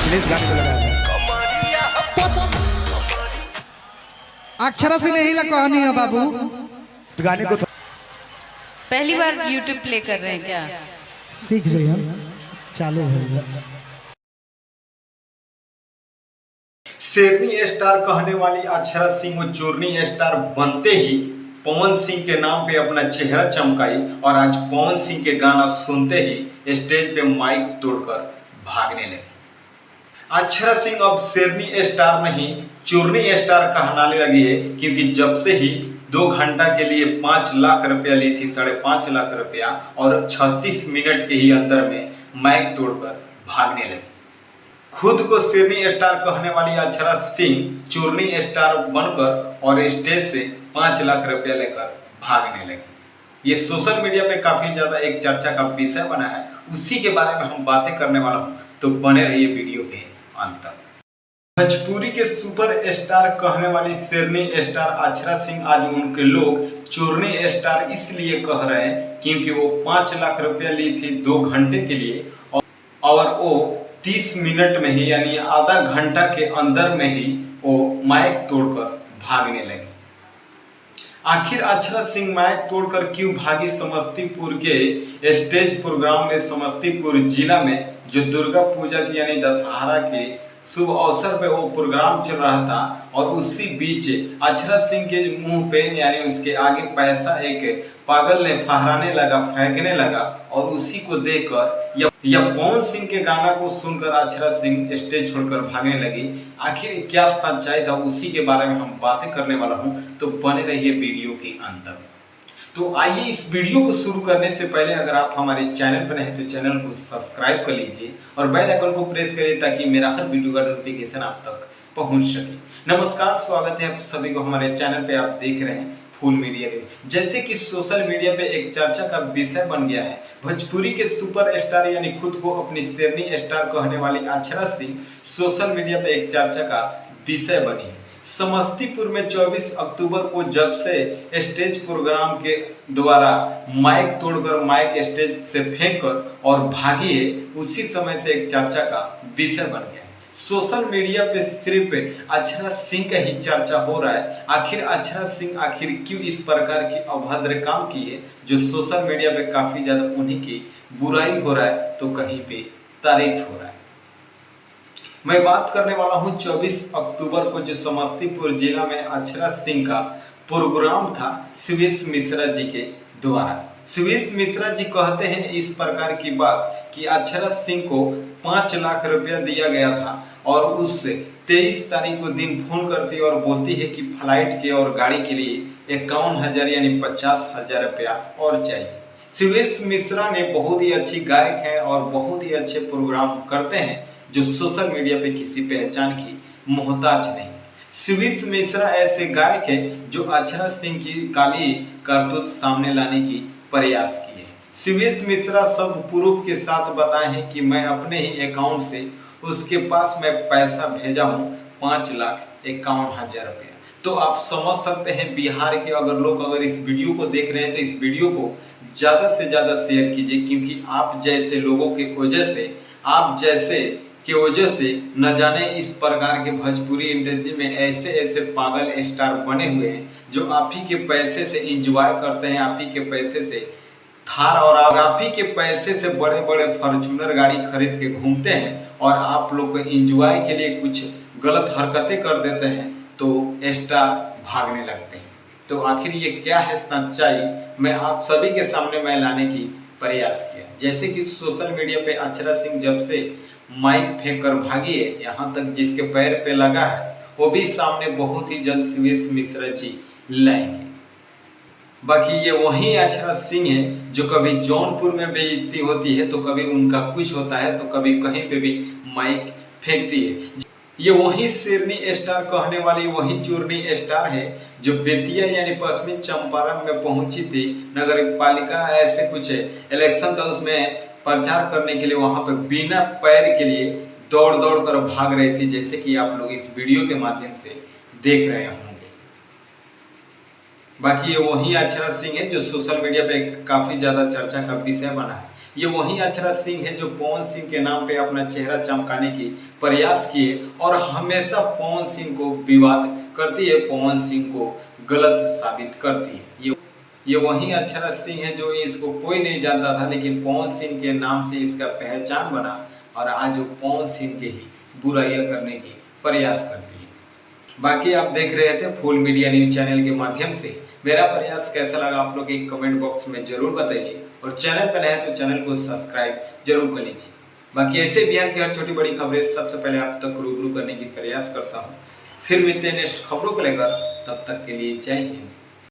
इसलिए इस गाने को लगाया था। अक्षरा से नहीं ला कहानी है बाबू। इस गाने को पहली बार YouTube प्ले कर रहे हैं क्या? सीख जाइए चालू हो गया। शेरनी स्टार कहने वाली अक्षरा सिंह वो चूरनी स्टार बनते ही पवन सिंह के नाम पे अपना चेहरा चमकाई और आज पवन सिंह के गाना सुनते ही स्टेज पे माइक तोड़कर भागने लगी। अक्षरा सिंह अब शेरनी स्टार नहीं चूरनी स्टार कहलाने लगी है, क्योंकि जब से ही 2 घंटा के लिए 5 लाख रुपया ली थी, 5.5 लाख रुपया, और 36 मिनट के ही अंदर में माइक तोड़कर भागने लगी। खुद को शेरनी स्टार कहने वाली अक्षरा सिंह चूरनी स्टार बनकर और स्टेज से 5 लाख रुपया लेकर भागने लगी। ये सोशल मीडिया पे काफी ज्यादा एक चर्चा का विषय बना है, उसी के बारे में हम बातें करने वाला हूँ, तो बने रहिए वीडियो के अंत तक। भोजपुरी के सुपर स्टार कहने वाली शेरनी स्टार अक्षरा सिंह आज उनके लोग चूरनी स्टार इसलिए कह रहे हैं क्योंकि वो 5 लाख रुपया ली थी 2 घंटे के लिए और वो 30 मिनट में ही यानी आधा घंटा के अंदर में ही वो माइक तोड़कर भागने लगी। आखिर अक्षरा सिंह माइक तोड़कर क्यों भागी? समस्तीपुर के स्टेज प्रोग्राम में समस्तीपुर जिला में जो दुर्गा पूजा की यानी दशहरा के शुभ अवसर पे वो प्रोग्राम चल रहा था और उसी बीच अक्षरा सिंह के मुंह पे यानी उसके आगे पैसा एक पागल ने फहराने लगा, फेंकने लगा, और उसी को देखकर या पवन सिंह के गाना को सुनकर अक्षरा सिंह स्टेज छोड़कर भागने लगी। आखिर क्या सच्चाई था, उसी के बारे में हम बातें करने वाला हूं, तो बने रहिए वीडियो के अंत तक। तो आइए इस वीडियो को शुरू करने से पहले अगर आप हमारे चैनल पर हैं तो चैनल को सब्सक्राइब कर लीजिए और बेल आइकन को प्रेस करिए ताकि मेरा हर वीडियो का नोटिफिकेशन आप तक पहुंच सके। नमस्कार, स्वागत है आप सभी को हमारे चैनल पे। आप देख रहे हैं फुल मीडिया न्यूज। जैसे कि सोशल मीडिया पे एक चर्चा का विषय बन गया है, भोजपुरी के सुपर स्टार यानी खुद को अपनी शेरनी स्टार कहने वाली अक्षरा सिंह सोशल मीडिया पे एक चर्चा का विषय बनी है। समस्तीपुर में 24 अक्टूबर को जब से स्टेज प्रोग्राम के द्वारा माइक तोड़कर माइक स्टेज से फेंककर और भागी है, उसी समय से एक चर्चा का विषय बन गया है। सोशल मीडिया पे सिर्फ अक्षरा सिंह का ही चर्चा हो रहा है। आखिर अक्षरा सिंह आखिर क्यों इस प्रकार की अभद्र काम की है जो सोशल मीडिया पे काफी ज्यादा उन्हीं की बुराई हो रहा है तो कहीं पे तारीफ हो रहा है। मैं बात करने वाला हूं 24 अक्टूबर को जो समस्तीपुर जिला में अक्षरा सिंह का प्रोग्राम था सुवेश मिश्रा जी के द्वारा। सुवेश मिश्रा जी कहते हैं इस प्रकार की बात कि अक्षरा सिंह को 5 लाख रुपया दिया गया था और उससे 23 तारीख को दिन फोन करती और बोलती है कि फ्लाइट के और गाड़ी के लिए 51,000 यानी 50,000 रुपया और चाहिए। सुवेश मिश्रा ने बहुत ही अच्छी गायक है और बहुत ही अच्छे प्रोग्राम करते हैं जो सोशल मीडिया पे किसी पहचान की मोहताज नहीं। सुवेश मिश्रा ऐसे गायक है जो अक्षरा सिंह की काली करतूत सामने लाने की प्रयास किए। सुवेश मिश्रा सब प्रूफ के साथ बताए हैं कि मैं अपने ही अकाउंट से उसके पास मैं पैसा भेजा हूँ 5,51,000 रुपया। तो आप समझ सकते हैं बिहार के अगर इस वीडियो को देख रहे हैं तो इस वीडियो को ज़्यादा से ज़्यादा शेयर कीजिए, क्योंकि आप जैसे लोगों के वजह से न जाने इस प्रकार के भोजपुरी इंडस्ट्री में ऐसे पागल स्टार बने हुए हैं जो आप ही के पैसे से एंजॉय करते हैं, आप ही के पैसे से थार और आप ही के पैसे से बड़े बड़े फॉर्च्यूनर गाड़ी खरीद के घूमते हैं और आप लोग को एंजॉय के लिए कुछ गलत हरकतें कर देते हैं तो स्टार भागने लगते हैं। तो आखिर ये क्या है सच्चाई, मैं आप सभी के सामने मैं लाने की प्रयास किया। जैसे कि सोशल मीडिया पे अक्षरा सिंह जब से माइक फेंक कर भागी है, यहाँ तक जिसके पैर पे लगा है वो भी सामने बहुत ही जल्द सुवेश मिश्रा जी लाएंगे। बाकी ये वही अक्षरा सिंह है जो कभी जौनपुर में बेइज्जती होती है तो कभी उनका कुछ होता है तो कभी कहीं पे भी माइक फेंकती है। ये वही शेरनी स्टार कहने वाली वही चूरनी स्टार है जो बेतिया यानी पश्चिमी चंपारण में पहुंची थी। नगर पालिका ऐसे कुछ इलेक्शन था, उसमें प्रचार करने के लिए वहां पर बिना पैर के लिए दौड़ कर भाग रही थी, जैसे कि आप लोग इस वीडियो के माध्यम से देख रहे होंगे। बाकी ये वही अक्षरा सिंह है जो सोशल मीडिया पे काफी ज्यादा चर्चा का विषय बना है। ये वही अक्षरा सिंह है जो पवन सिंह के नाम पे अपना चेहरा चमकाने की प्रयास किए और हमेशा पवन सिंह को विवाद करती है, पवन सिंह को गलत साबित करती है। ये वही अक्षरा सिंह है जो इसको कोई नहीं जानता था, लेकिन पवन सिंह के नाम से इसका पहचान बना और आज वो पवन सिंह के ही बुराइयां करने की प्रयास करती है। बाकी आप देख रहे थे फुल मीडिया न्यूज चैनल के माध्यम से। मेरा प्रयास कैसा लगा आप लोग एक कमेंट बॉक्स में जरूर बताइए और चैनल पर नए हैं तो चैनल को सब्सक्राइब जरूर कर लीजिए। बाकी ऐसे बिहार की हर छोटी बड़ी खबरें सबसे पहले आप तक रूबरू करने की प्रयास करता हूँ। फिर मिलते हैं नेक्स्ट खबरों को लेकर, तब तक के लिए जय हिंद।